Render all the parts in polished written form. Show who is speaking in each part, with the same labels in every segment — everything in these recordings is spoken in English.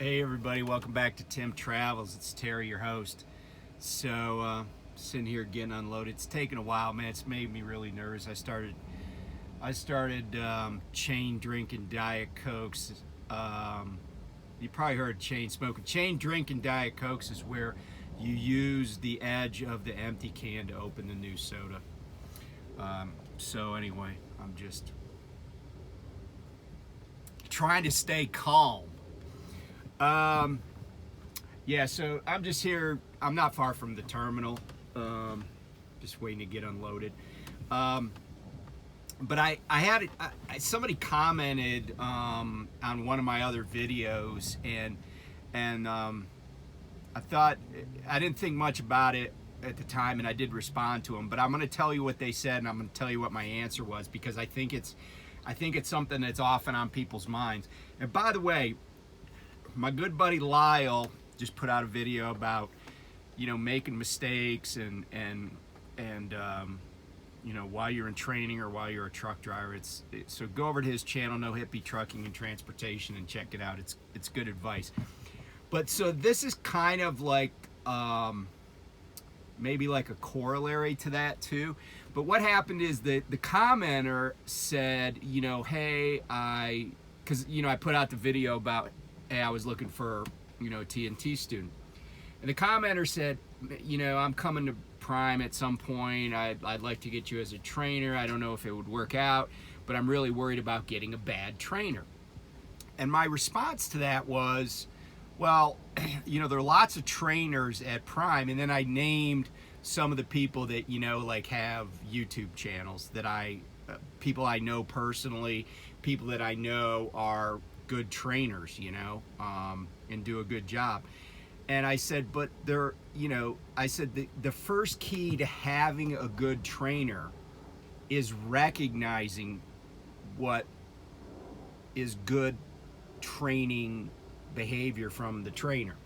Speaker 1: Hey everybody, welcome back to Tim Travels. It's Terry, your host. So sitting here getting unloaded. It's taken a while, man. It's made me really nervous. I started chain drinking Diet Cokes. You probably heard chain smoking. Chain drinking Diet Cokes is where you use the edge of the empty can to open the new soda. So anyway, I'm just trying to stay calm. Yeah, so I'm just here. I'm not far from the terminal, just waiting to get unloaded. But I had somebody commented on one of my other videos, and I thought, I didn't think much about it at the time, and I did respond to them. But I'm going to tell you what they said, and I'm going to tell you what my answer was, because I think it's something that's often on people's minds. And by the way, my good buddy Lyle just put out a video about, making mistakes and while you're in training or while you're a truck driver. So go over to his channel, No Hippie Trucking and Transportation, and check it out. It's good advice. But so this is kind of like maybe like a corollary to that too. But what happened is that the commenter said, hey, because I put out the video about, hey, I was looking for, a TNT student. And the commenter said, I'm coming to Prime at some point. I'd like to get you as a trainer. I don't know if it would work out, but I'm really worried about getting a bad trainer. And my response to that was, well, there are lots of trainers at Prime. And then I named some of the people that, have YouTube channels that people I know personally, people that I know are good trainers, and do a good job. And I said, but I said the first key to having a good trainer is recognizing what is good training behavior from the trainer.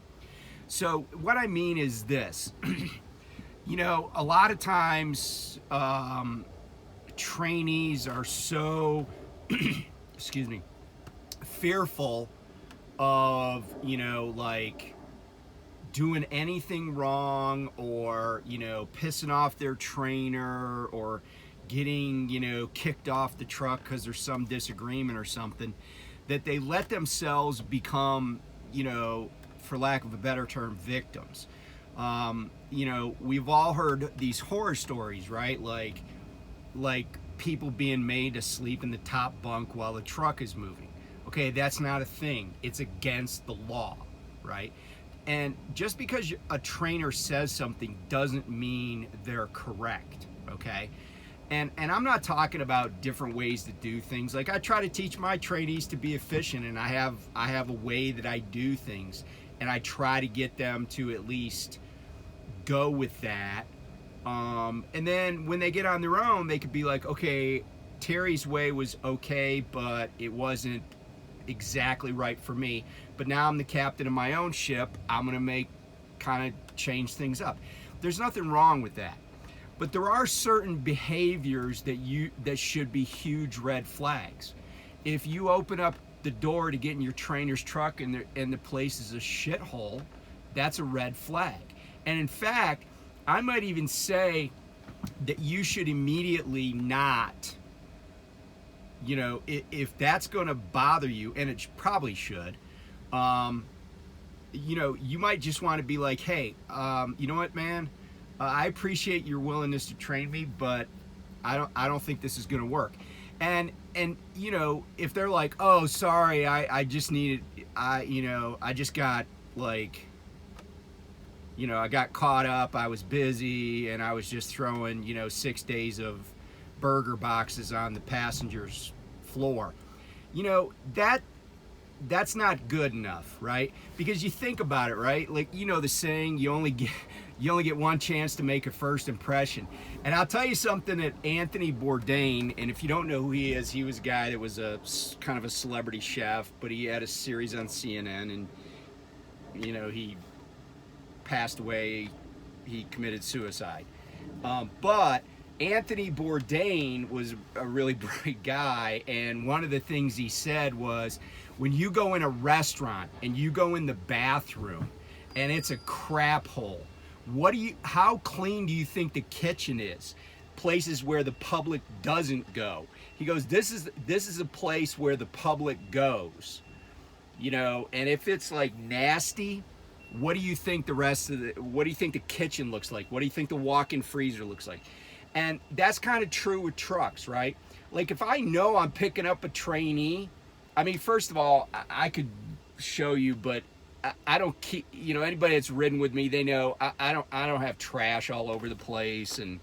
Speaker 1: So what I mean is this, a lot of times trainees are so, excuse me, fearful of, doing anything wrong, or, pissing off their trainer, or getting, kicked off the truck because there's some disagreement or something, that they let themselves become, for lack of a better term, victims. We've all heard these horror stories, right? Like people being made to sleep in the top bunk while the truck is moving. Okay, that's not a thing. It's against the law, right? And just because a trainer says something doesn't mean they're correct, okay? And I'm not talking about different ways to do things. Like, I try to teach my trainees to be efficient, and I have a way that I do things, and I try to get them to at least go with that. And then when they get on their own, they could be like, okay, Terry's way was okay, but it wasn't exactly right for me. But now I'm the captain of my own ship. I'm gonna change things up. There's nothing wrong with that. But there are certain behaviors that should be huge red flags. If you open up the door to get in your trainer's truck and the place is a shithole, that's a red flag. And in fact, I might even say that you should immediately not, if that's going to bother you, and it probably should, you might just want to be like, hey, you know what, man? I appreciate your willingness to train me, but I don't think this is going to work. And if they're like, oh, sorry, I just needed, I just got I got caught up, I was busy, and I was just throwing, 6 days of burger boxes on the passenger's floor. That's not good enough, right? Because you think about it, right? Like, the saying, you only get one chance to make a first impression. And I'll tell you something that Anthony Bourdain, and if you don't know who he is, he was a guy that was a kind of a celebrity chef, but he had a series on CNN, and he passed away, he committed suicide. But Anthony Bourdain was a really bright guy, and one of the things he said was, When you go in a restaurant and you go in the bathroom and it's a crap hole, how clean do you think the kitchen is? Places where the public doesn't go. He goes, this is a place where the public goes. You know, and if it's like nasty, what do you think what do you think the kitchen looks like? What do you think the walk-in freezer looks like? And that's kind of true with trucks, right? Like if I know I'm picking up a trainee, I mean, first of all, I could show you, but I don't keep, you know, anybody that's ridden with me, they know I don't have trash all over the place and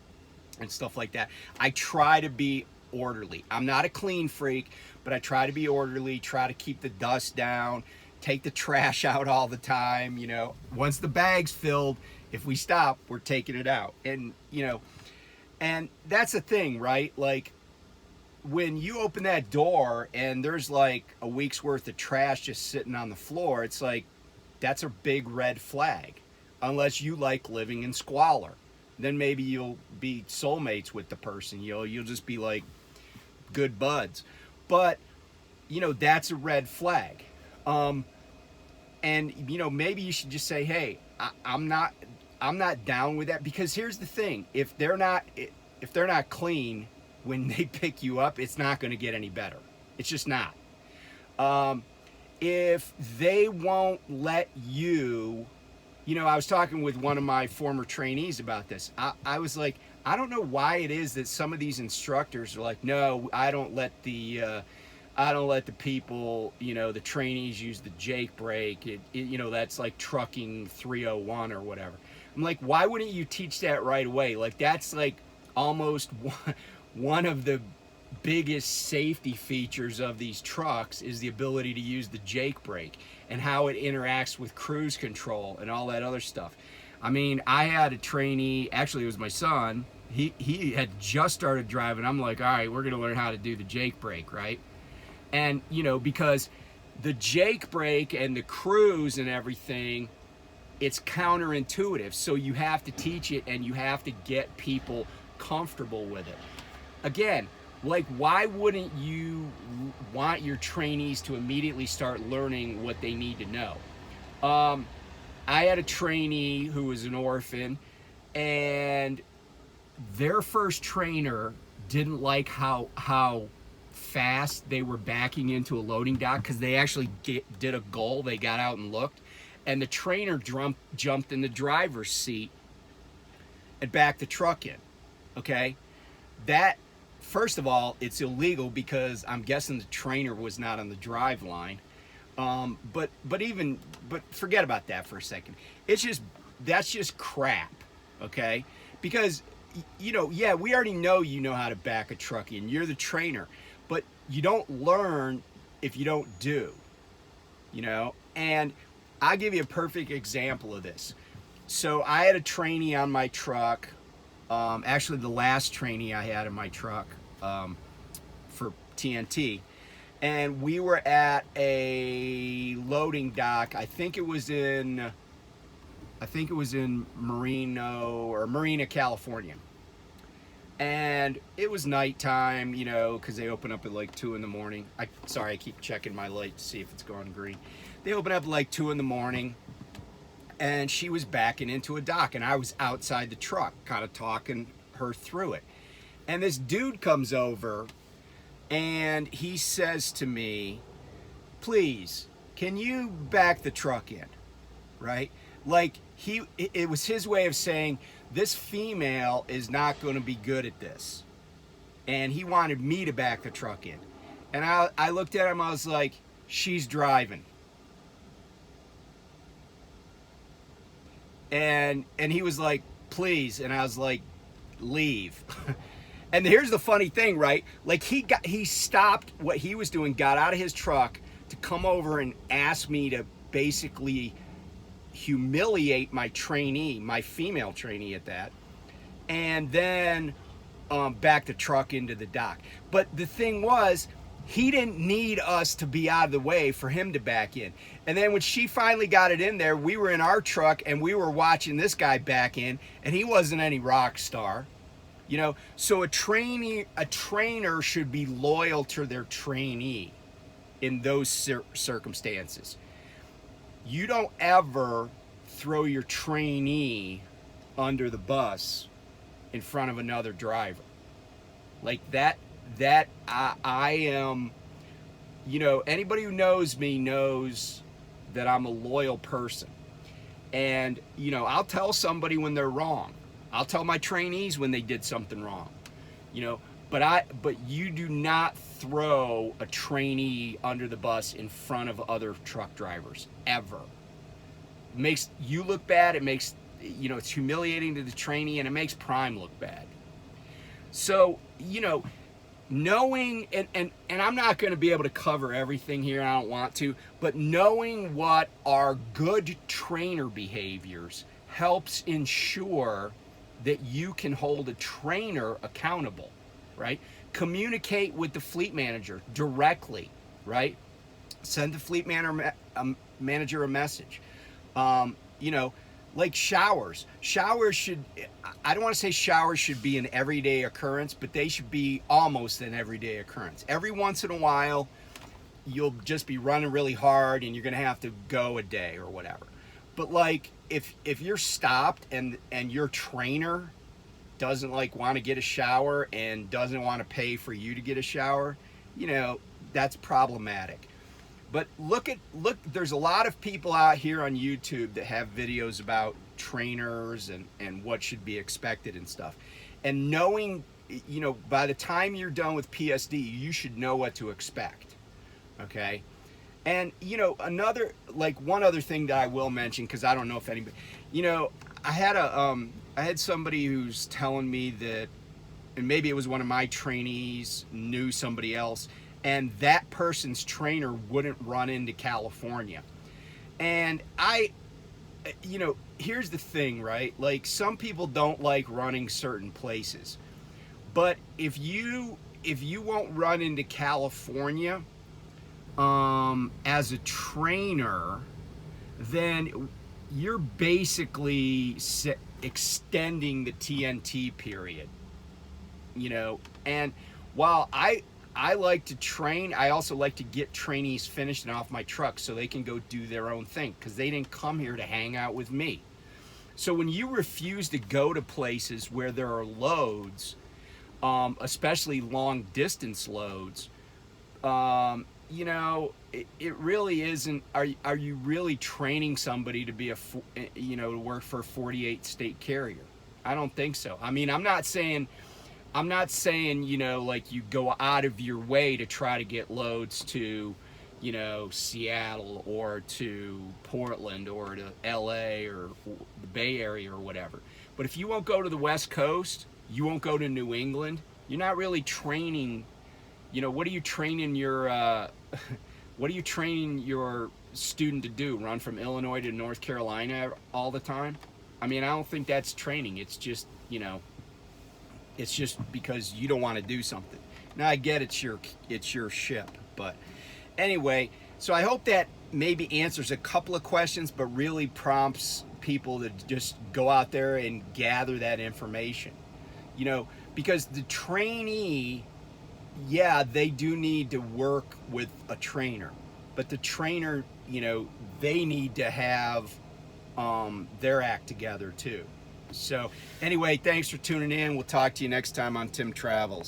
Speaker 1: stuff like that. I try to be orderly. I'm not a clean freak, but I try to be orderly, try to keep the dust down, take the trash out all the time, you know. Once the bag's filled, if we stop, we're taking it out. And, you know, and that's the thing, right? Like when you open that door and there's like a week's worth of trash just sitting on the floor, it's like, that's a big red flag. Unless you like living in squalor. Then maybe you'll be soulmates with the person. You'll just be like good buds. But, you know, that's a red flag. And, you know, maybe you should just say, hey, I'm not down with that. Because here's the thing. If they're not clean when they pick you up, it's not going to get any better. It's just not. If they won't let you, you know, I was talking with one of my former trainees about this. I was like, I don't know why it is that some of these instructors are like, no, I don't let the people, you know, the trainees use the Jake brake. You know, that's like trucking 301 or whatever. I'm like, why wouldn't you teach that right away? Like, that's like almost one of the biggest safety features of these trucks is the ability to use the Jake brake and how it interacts with cruise control and all that other stuff. I mean, I had a trainee, actually it was my son, he had just started driving. I'm like, all right, we're gonna learn how to do the Jake brake, right? And, you know, because the Jake brake and the cruise and everything, it's counterintuitive. So you have to teach it and you have to get people comfortable with it. Again, like, why wouldn't you want your trainees to immediately start learning what they need to know? I had a trainee who was an orphan, and their first trainer didn't like how fast they were backing into a loading dock, because they actually did a goal. They got out and looked, and the trainer jumped in the driver's seat and backed the truck in. Okay? That, first of all, it's illegal because I'm guessing the trainer was not on the drive line. But forget about that for a second. That's just crap, okay? Because, you know, yeah, we already know you know how to back a truck in. You're the trainer, but you don't learn if you don't do, you know? And I'll give you a perfect example of this. So I had a trainee on my truck. Actually, the last trainee I had in my truck for TNT, and we were at a loading dock. I think it was in Marina, California, and it was nighttime, you know, because they open up at like 2 in the morning. Sorry, I keep checking my light to see if it's going green. They open up at like 2 in the morning. And she was backing into a dock, and I was outside the truck kind of talking her through it. And this dude comes over and he says to me, please, can you back the truck in? Right? Like, it was his way of saying, this female is not going to be good at this. And he wanted me to back the truck in. And I looked at him, I was like, she's driving. And he was like, please. And I was like, leave. And here's the funny thing, right? Like, he stopped what he was doing, got out of his truck to come over and ask me to basically humiliate my trainee, my female trainee at that, and then back the truck into the dock. But the thing was, he didn't need us to be out of the way for him to back in. And then when she finally got it in there, we were in our truck and we were watching this guy back in, and he wasn't any rock star, you know. So a trainer should be loyal to their trainee. in those circumstances. You don't ever throw your trainee under the bus in front of another driver. Like that I am, you know, anybody who knows me knows that I'm a loyal person. And, you know, I'll tell somebody when they're wrong. I'll tell my trainees when they did something wrong. You know, but you do not throw a trainee under the bus in front of other truck drivers, ever. It makes you look bad, it makes, you know, it's humiliating to the trainee, and it makes Prime look bad. So, you know, knowing, and I'm not going to be able to cover everything here, I don't want to, but knowing what are good trainer behaviors helps ensure that you can hold a trainer accountable, right? Communicate with the fleet manager directly, right? Send the fleet manager a message. You know, like showers. Showers should, I don't want to say showers should be an everyday occurrence, but they should be almost an everyday occurrence. Every once in a while, you'll just be running really hard and you're going to have to go a day or whatever. But like, if you're stopped and your trainer doesn't like want to get a shower and doesn't want to pay for you to get a shower, you know, that's problematic. But look, there's a lot of people out here on YouTube that have videos about trainers and what should be expected and stuff. And knowing, you know, by the time you're done with PSD, you should know what to expect, okay? And, you know, one other thing that I will mention, because I don't know if anybody, you know, I had somebody who's telling me that, and maybe it was one of my trainees knew somebody else, and that person's trainer wouldn't run into California. And you know, here's the thing, right? Like, some people don't like running certain places, but if you won't run into California as a trainer, then you're basically extending the TNT period, you know. And while I like to train, I also like to get trainees finished and off my truck so they can go do their own thing, because they didn't come here to hang out with me. So when you refuse to go to places where there are loads, especially long distance loads, you know, it really isn't, are you really training somebody to be to work for a 48 state carrier? I don't think so. I mean, I'm not saying, you know, like you go out of your way to try to get loads to, you know, Seattle or to Portland or to LA or the Bay Area or whatever. But if you won't go to the West Coast, you won't go to New England, you're not really training, you know, what are you training your, what are you training your student to do? Run from Illinois to North Carolina all the time? I mean, I don't think that's training. It's just, you know, it's just because you don't want to do something. Now I get it's your ship, but anyway, so I hope that maybe answers a couple of questions, but really prompts people to just go out there and gather that information. You know, because the trainee, yeah, they do need to work with a trainer, but the trainer, you know, they need to have their act together too. So anyway, thanks for tuning in. We'll talk to you next time on Tim Travels.